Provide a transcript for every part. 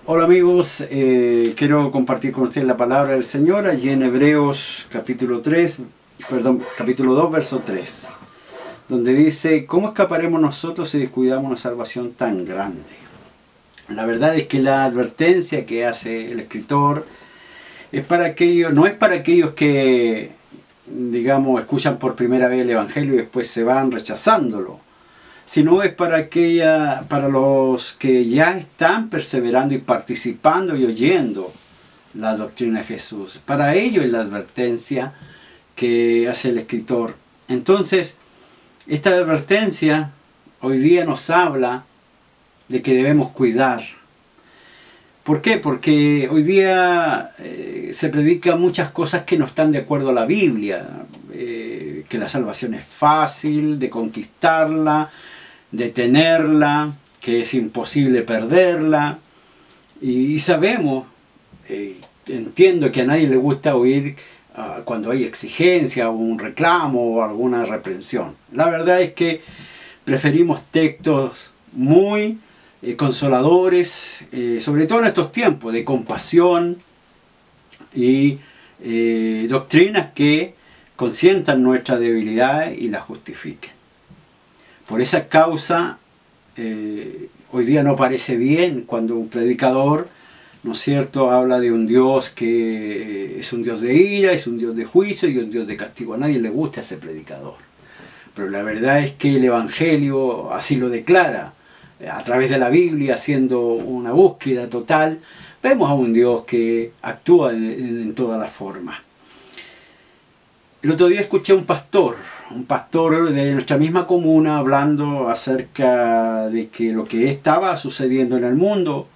Hola amigos, quiero compartir con ustedes la palabra del Señor allí en Hebreos capítulo 2, verso 3, donde dice: ¿cómo escaparemos nosotros si descuidamos una salvación tan grande? La verdad es que la advertencia que hace el escritor es para aquellos, no es para aquellos que, digamos, escuchan por primera vez el Evangelio y después se van rechazándolo, sino es para los que ya están perseverando y participando y oyendo la doctrina de Jesús. Para ellos es la advertencia que hace el escritor. Entonces, esta advertencia hoy día nos habla de que debemos cuidar. ¿Por qué? Porque hoy día se predican muchas cosas que no están de acuerdo a la Biblia. Que la salvación es fácil de conquistarla, de tenerla, que es imposible perderla. Y sabemos, entiendo que a nadie le gusta oír cuando hay exigencia o un reclamo o alguna reprensión. La verdad es que preferimos textos muy consoladores, sobre todo en estos tiempos de compasión y doctrinas que consientan nuestra debilidad y la justifiquen. Por esa causa, hoy día no parece bien cuando un predicador, ¿no es cierto?, habla de un Dios que es un Dios de ira, es un Dios de juicio y un Dios de castigo. A nadie le gusta ese predicador. Pero la verdad es que el Evangelio así lo declara. A través de la Biblia, haciendo una búsqueda total, vemos a un Dios que actúa en todas las formas. El otro día escuché a un pastor de nuestra misma comuna hablando acerca de que lo que estaba sucediendo en el mundo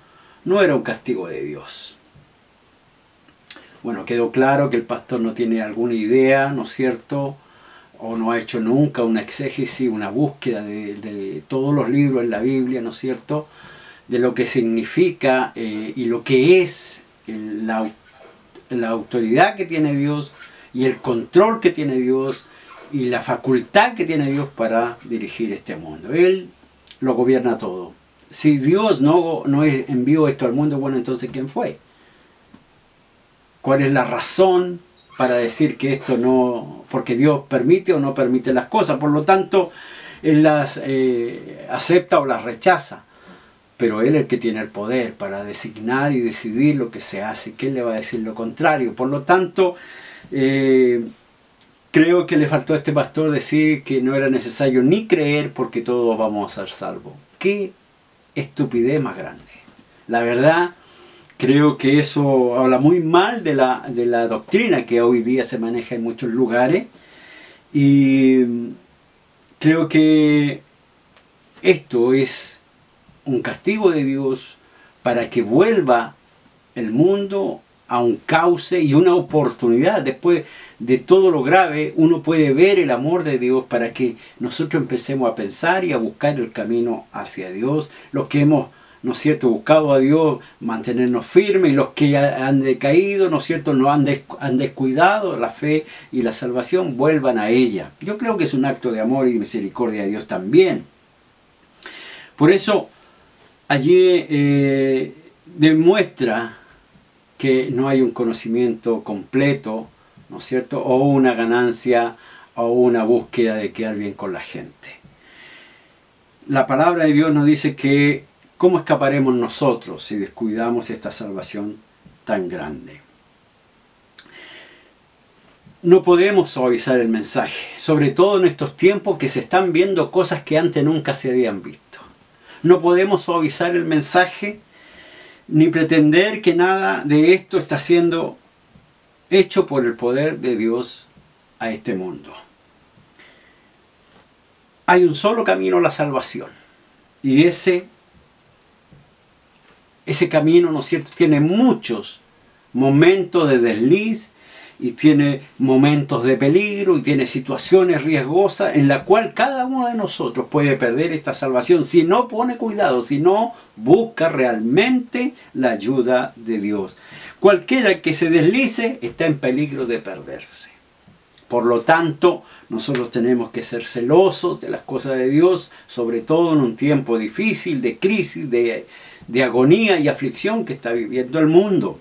no era un castigo de Dios. Bueno, quedó claro que el pastor no tiene alguna idea, ¿no es cierto?, o no ha hecho nunca una exégesis, una búsqueda de todos los libros en la Biblia, ¿no es cierto?, de lo que significa y lo que es la autoridad que tiene Dios y el control que tiene Dios y la facultad que tiene Dios para dirigir este mundo. Él lo gobierna todo. Si Dios no envió esto al mundo, bueno, entonces ¿quién fue? ¿Cuál es la razón para decir que esto no, porque Dios permite o no permite las cosas? Por lo tanto, Él las acepta o las rechaza. Pero Él es el que tiene el poder para designar y decidir lo que se hace. ¿Quién le va a decir lo contrario? Por lo tanto, creo que le faltó a este pastor decir que no era necesario ni creer porque todos vamos a ser salvos. ¡Qué estupidez más grande! La verdad, creo que eso habla muy mal de la doctrina que hoy día se maneja en muchos lugares. Y creo que esto es un castigo de Dios para que vuelva el mundo a un cauce y una oportunidad. Después de todo lo grave, uno puede ver el amor de Dios para que nosotros empecemos a pensar y a buscar el camino hacia Dios. Los que hemos, ¿no es cierto?, buscado a Dios, mantenernos firmes, y los que han decaído, ¿no es cierto?, no han descuidado la fe y la salvación, vuelvan a ella. Yo creo que es un acto de amor y misericordia de Dios también. Por eso, allí demuestra que no hay un conocimiento completo, ¿no es cierto?, o una ganancia o una búsqueda de quedar bien con la gente. La palabra de Dios nos dice que ¿cómo escaparemos nosotros si descuidamos esta salvación tan grande? No podemos suavizar el mensaje, sobre todo en estos tiempos que se están viendo cosas que antes nunca se habían visto. No podemos suavizar el mensaje ni pretender que nada de esto está siendo hecho por el poder de Dios a este mundo. Hay un solo camino a la salvación. Y ese camino, ¿no es cierto?, tiene muchos momentos de desliz y tiene momentos de peligro y tiene situaciones riesgosas en la cual cada uno de nosotros puede perder esta salvación si no pone cuidado, si no busca realmente la ayuda de Dios. Cualquiera que se deslice está en peligro de perderse. Por lo tanto, nosotros tenemos que ser celosos de las cosas de Dios, sobre todo en un tiempo difícil, de crisis, de agonía y aflicción que está viviendo el mundo.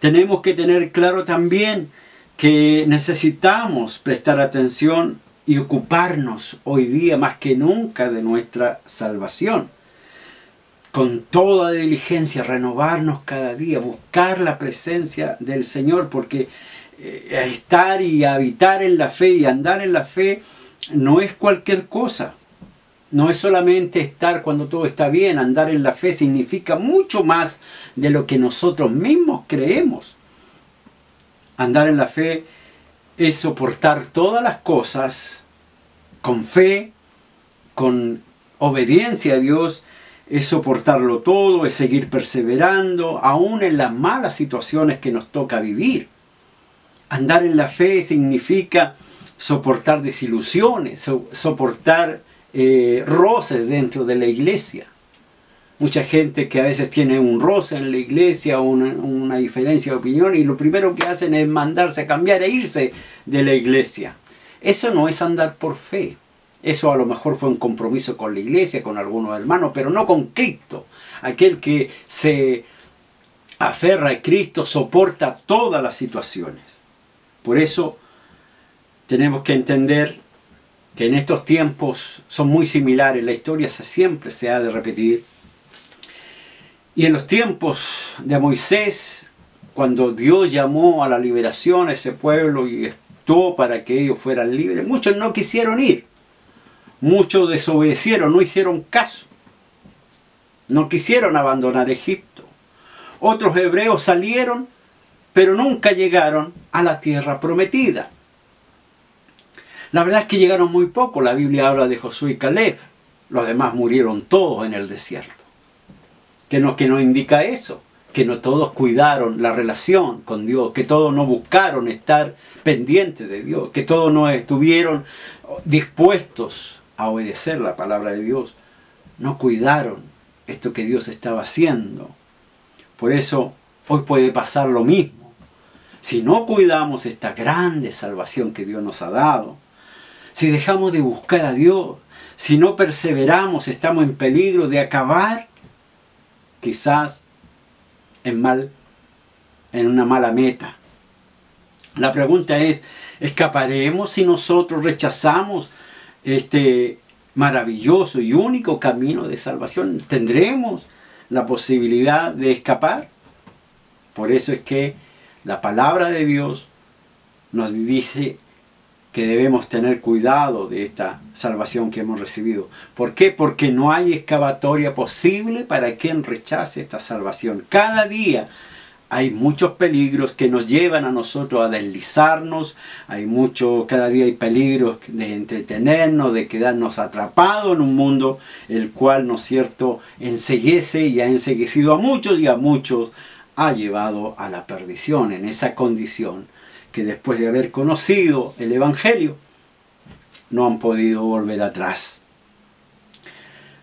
Tenemos que tener claro también que necesitamos prestar atención y ocuparnos hoy día más que nunca de nuestra salvación. Con toda diligencia, renovarnos cada día, buscar la presencia del Señor, porque estar y habitar en la fe y andar en la fe no es cualquier cosa. No es solamente estar cuando todo está bien. Andar en la fe significa mucho más de lo que nosotros mismos creemos. Andar en la fe es soportar todas las cosas con fe, con obediencia a Dios. Es soportarlo todo, es seguir perseverando, aún en las malas situaciones que nos toca vivir. Andar en la fe significa soportar desilusiones, soportar roces dentro de la iglesia. Mucha gente que a veces tiene un roce en la iglesia, una diferencia de opinión, y lo primero que hacen es mandarse a cambiar e irse de la iglesia. Eso no es andar por fe. Eso a lo mejor fue un compromiso con la iglesia, con algunos hermanos, pero no con Cristo. Aquel que se aferra a Cristo soporta todas las situaciones. Por eso tenemos que entender que en estos tiempos son muy similares. La historia siempre se ha de repetir. Y en los tiempos de Moisés, cuando Dios llamó a la liberación a ese pueblo y actuó para que ellos fueran libres, muchos no quisieron ir. Muchos desobedecieron, no hicieron caso. No quisieron abandonar Egipto. Otros hebreos salieron, pero nunca llegaron a la tierra prometida. La verdad es que llegaron muy poco. La Biblia habla de Josué y Caleb. Los demás murieron todos en el desierto. ¿Qué nos indica eso? Que no todos cuidaron la relación con Dios, que todos no buscaron estar pendientes de Dios, que todos no estuvieron dispuestos a obedecer la palabra de Dios. No cuidaron esto que Dios estaba haciendo. Por eso hoy puede pasar lo mismo. Si no cuidamos esta grande salvación que Dios nos ha dado, si dejamos de buscar a Dios, si no perseveramos, estamos en peligro de acabar quizás en una mala meta. La pregunta es, ¿escaparemos si nosotros rechazamos este maravilloso y único camino de salvación? ¿Tendremos la posibilidad de escapar? Por eso es que la palabra de Dios nos dice que debemos tener cuidado de esta salvación que hemos recibido. ¿Por qué? Porque no hay escapatoria posible para quien rechace esta salvación. Cada día hay muchos peligros que nos llevan a nosotros a deslizarnos. Cada día hay peligros de entretenernos, de quedarnos atrapados en un mundo el cual, ¿no es cierto?, enceguece y ha enceguecido a muchos y a muchos ha llevado a la perdición en esa condición que después de haber conocido el Evangelio no han podido volver atrás.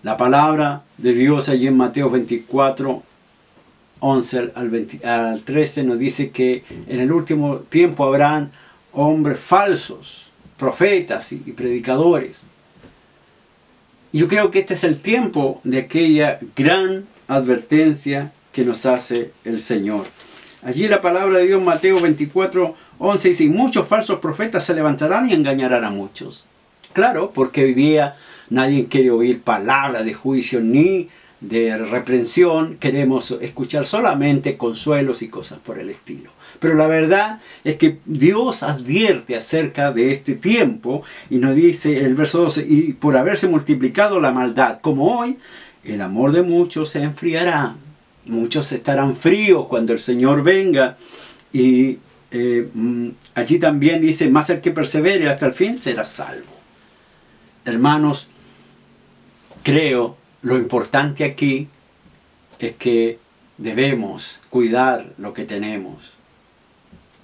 La palabra de Dios allí en Mateo 24, 11 al 13 nos dice que en el último tiempo habrán hombres falsos, profetas y predicadores. Y yo creo que este es el tiempo de aquella gran advertencia que nos hace el Señor. Allí la palabra de Dios, Mateo 24, 11 dice, y muchos falsos profetas se levantarán y engañarán a muchos. Claro, porque hoy día nadie quiere oír palabras de juicio ni de reprensión. Queremos escuchar solamente consuelos y cosas por el estilo. Pero la verdad es que Dios advierte acerca de este tiempo y nos dice el verso 12, y por haberse multiplicado la maldad como hoy, el amor de muchos se enfriará. Muchos estarán fríos cuando el Señor venga. Y allí también dice, más el que persevere hasta el fin será salvo. Hermanos, creo lo importante aquí es que debemos cuidar lo que tenemos.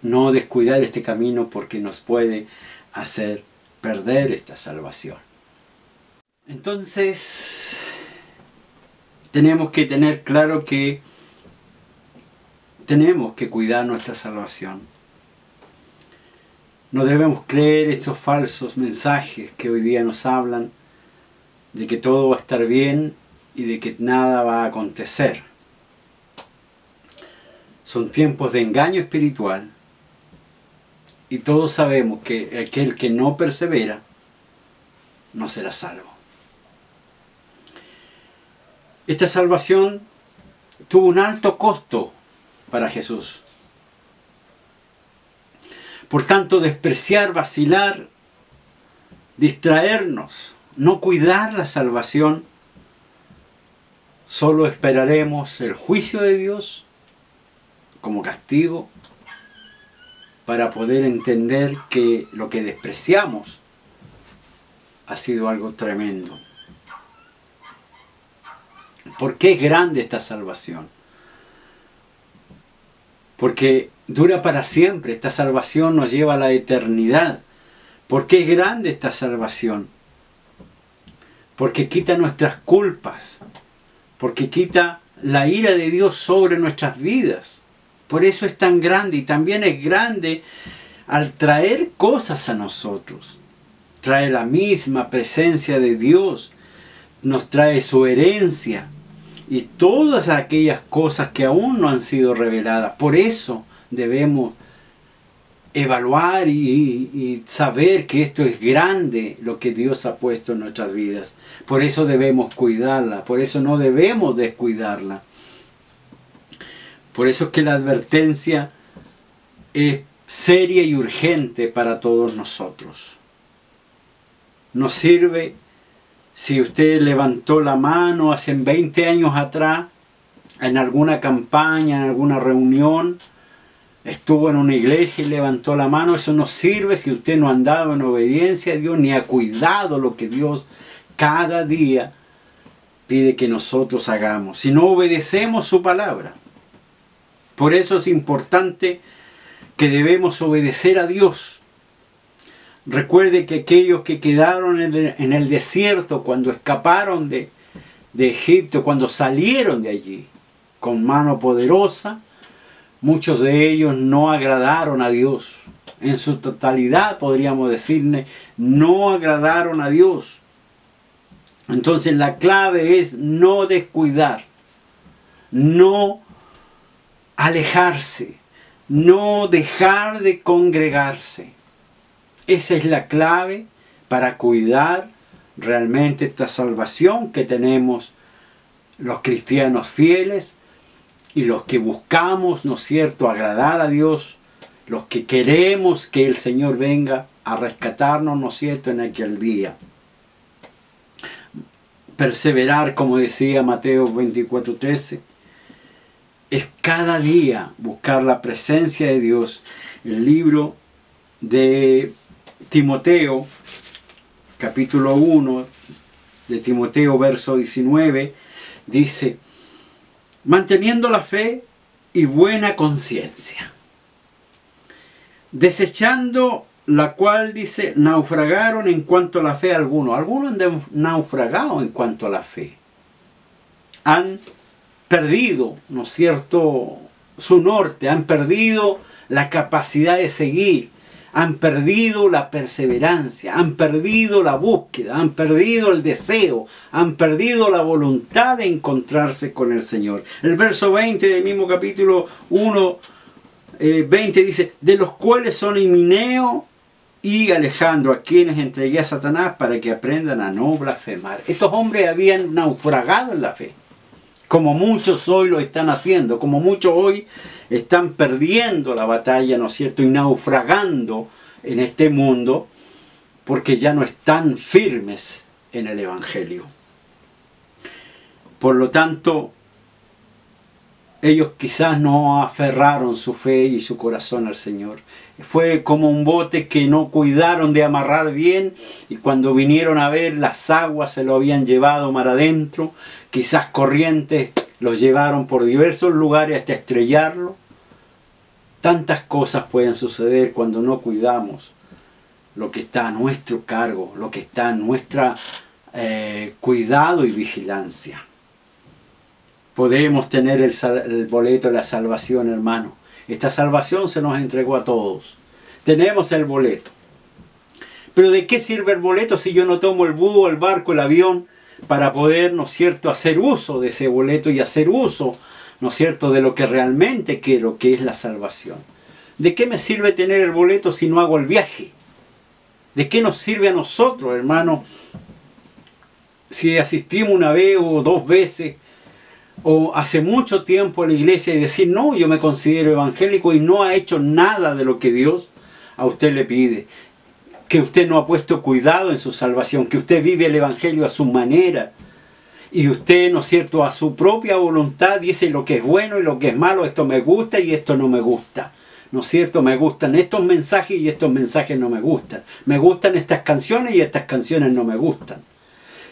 No descuidar este camino porque nos puede hacer perder esta salvación. Entonces, tenemos que tener claro que tenemos que cuidar nuestra salvación. No debemos creer estos falsos mensajes que hoy día nos hablan de que todo va a estar bien y de que nada va a acontecer. Son tiempos de engaño espiritual y todos sabemos que aquel que no persevera no será salvo. Esta salvación tuvo un alto costo para Jesús. Por tanto, despreciar, vacilar, distraernos, no cuidar la salvación, solo esperaremos el juicio de Dios como castigo para poder entender que lo que despreciamos ha sido algo tremendo. ¿Por qué es grande esta salvación? Porque dura para siempre. Esta salvación nos lleva a la eternidad. ¿Por qué es grande esta salvación? Porque quita nuestras culpas. Porque quita la ira de Dios sobre nuestras vidas. Por eso es tan grande. Y también es grande al traer cosas a nosotros. Trae la misma presencia de Dios. Nos trae su herencia. Y todas aquellas cosas que aún no han sido reveladas. Por eso debemos evaluar y saber que esto es grande, lo que Dios ha puesto en nuestras vidas. Por eso debemos cuidarla. Por eso no debemos descuidarla. Por eso es que la advertencia es seria y urgente para todos nosotros. Nos sirve si usted levantó la mano hace 20 años atrás, en alguna campaña, en alguna reunión, estuvo en una iglesia y levantó la mano. Eso no sirve si usted no ha andado en obediencia a Dios, ni ha cuidado lo que Dios cada día pide que nosotros hagamos. Si no obedecemos su palabra. Por eso es importante que debemos obedecer a Dios. Recuerde que aquellos que quedaron en el desierto cuando escaparon de Egipto, cuando salieron de allí con mano poderosa, muchos de ellos no agradaron a Dios. En su totalidad podríamos decirle, no agradaron a Dios. Entonces la clave es no descuidar, no alejarse, no dejar de congregarse. Esa es la clave para cuidar realmente esta salvación que tenemos los cristianos fieles y los que buscamos, ¿no es cierto?, agradar a Dios, los que queremos que el Señor venga a rescatarnos, ¿no es cierto?, en aquel día. Perseverar, como decía Mateo 24:13, es cada día buscar la presencia de Dios. El libro de Timoteo, capítulo 1 de Timoteo, verso 19, dice, manteniendo la fe y buena conciencia, desechando la cual, dice, naufragaron en cuanto a la fe algunos. Algunos han naufragado en cuanto a la fe. Han perdido, ¿no es cierto?, su norte, han perdido la capacidad de seguir. Han perdido la perseverancia, han perdido la búsqueda, han perdido el deseo, han perdido la voluntad de encontrarse con el Señor. El verso 20 del mismo capítulo 1, 20 dice, de los cuales son Himeneo y Alejandro, a quienes entregué a Satanás para que aprendan a no blasfemar. Estos hombres habían naufragado en la fe, como muchos hoy lo están haciendo, como muchos hoy están perdiendo la batalla, ¿no es cierto?, y naufragando en este mundo, porque ya no están firmes en el Evangelio. Por lo tanto, ellos quizás no aferraron su fe y su corazón al Señor. Fue como un bote que no cuidaron de amarrar bien, y cuando vinieron a ver, las aguas se lo habían llevado mar adentro. Quizás corrientes los llevaron por diversos lugares hasta estrellarlo. Tantas cosas pueden suceder cuando no cuidamos lo que está a nuestro cargo, lo que está en nuestro cuidado y vigilancia. Podemos tener el boleto de la salvación, hermano. Esta salvación se nos entregó a todos. tenemos el boleto. Pero ¿de qué sirve el boleto si yo no tomo el búho, el barco, el avión para poder, ¿no es cierto?, hacer uso de ese boleto y hacer uso, ¿no es cierto?, de lo que realmente quiero, que es la salvación. ¿De qué me sirve tener el boleto si no hago el viaje? ¿De qué nos sirve a nosotros, hermano, si asistimos una vez o dos veces o hace mucho tiempo a la iglesia y decir, no, yo me considero evangélico y no ha hecho nada de lo que Dios a usted le pide? Que usted no ha puesto cuidado en su salvación, que usted vive el evangelio a su manera y usted, ¿no es cierto?, a su propia voluntad dice lo que es bueno y lo que es malo, esto me gusta y esto no me gusta. ¿No es cierto? Me gustan estos mensajes y estos mensajes no me gustan. Me gustan estas canciones y estas canciones no me gustan.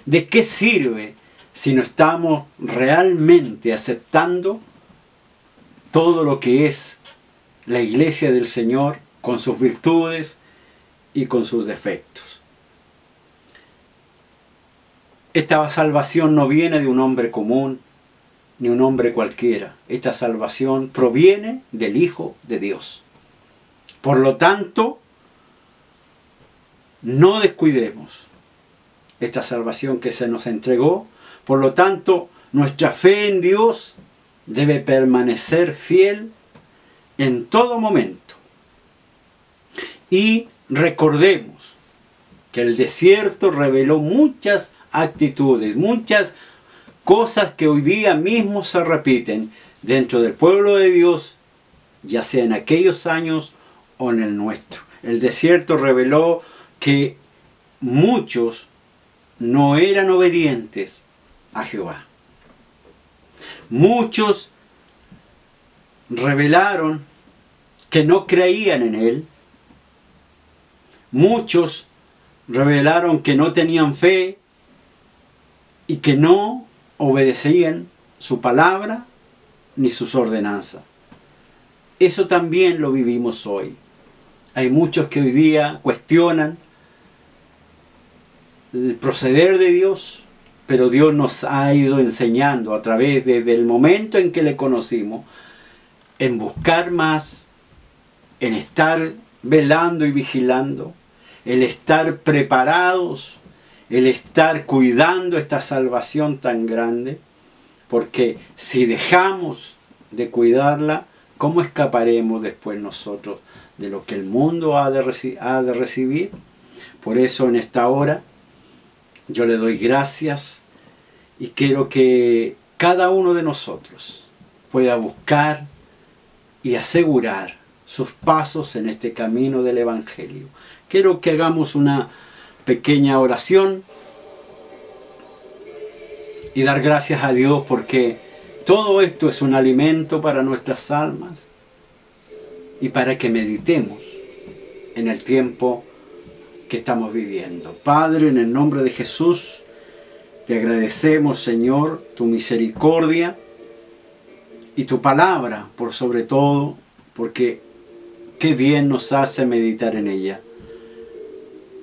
¿De qué sirve si no estamos realmente aceptando todo lo que es la iglesia del Señor con sus virtudes y con sus defectos? Esta salvación no viene de un hombre común, ni un hombre cualquiera. Esta salvación proviene del Hijo de Dios. Por lo tanto, no descuidemos esta salvación que se nos entregó. Por lo tanto, nuestra fe en Dios debe permanecer fiel en todo momento. Y recordemos que el desierto reveló muchas actitudes, muchas cosas que hoy día mismo se repiten dentro del pueblo de Dios, ya sea en aquellos años o en el nuestro. El desierto reveló que muchos no eran obedientes a Jehová. Muchos revelaron que no creían en Él. Muchos revelaron que no tenían fe y que no obedecían su palabra ni sus ordenanzas. Eso también lo vivimos hoy. Hay muchos que hoy día cuestionan el proceder de Dios, pero Dios nos ha ido enseñando a través desde el momento en que le conocimos, en buscar más, en estar velando y vigilando, el estar preparados, el estar cuidando esta salvación tan grande, porque si dejamos de cuidarla, ¿cómo escaparemos después nosotros de lo que el mundo ha de recibir? Por eso en esta hora yo le doy gracias y quiero que cada uno de nosotros pueda buscar y asegurar sus pasos en este camino del Evangelio. Quiero que hagamos una pequeña oración y dar gracias a Dios porque todo esto es un alimento para nuestras almas y para que meditemos en el tiempo que estamos viviendo. Padre, en el nombre de Jesús, te agradecemos, Señor, tu misericordia y tu palabra, por sobre todo, porque qué bien nos hace meditar en ella.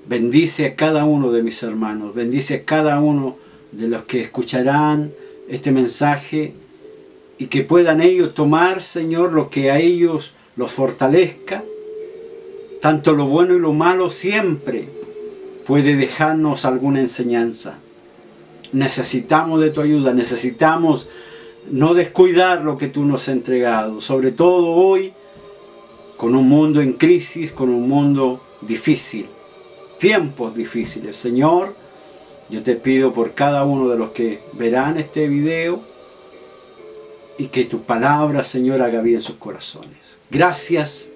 Bendice a cada uno de mis hermanos, bendice a cada uno de los que escucharán este mensaje y que puedan ellos tomar, Señor, lo que a ellos los fortalezca. Tanto lo bueno y lo malo siempre puede dejarnos alguna enseñanza. Necesitamos de tu ayuda, necesitamos no descuidar lo que tú nos has entregado, sobre todo hoy, con un mundo en crisis, con un mundo difícil, tiempos difíciles. Señor, yo te pido por cada uno de los que verán este video y que tu palabra, Señor, haga bien sus corazones. Gracias.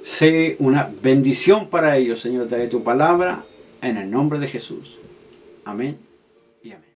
Sé una bendición para ellos, Señor, de tu palabra, en el nombre de Jesús. Amén y amén.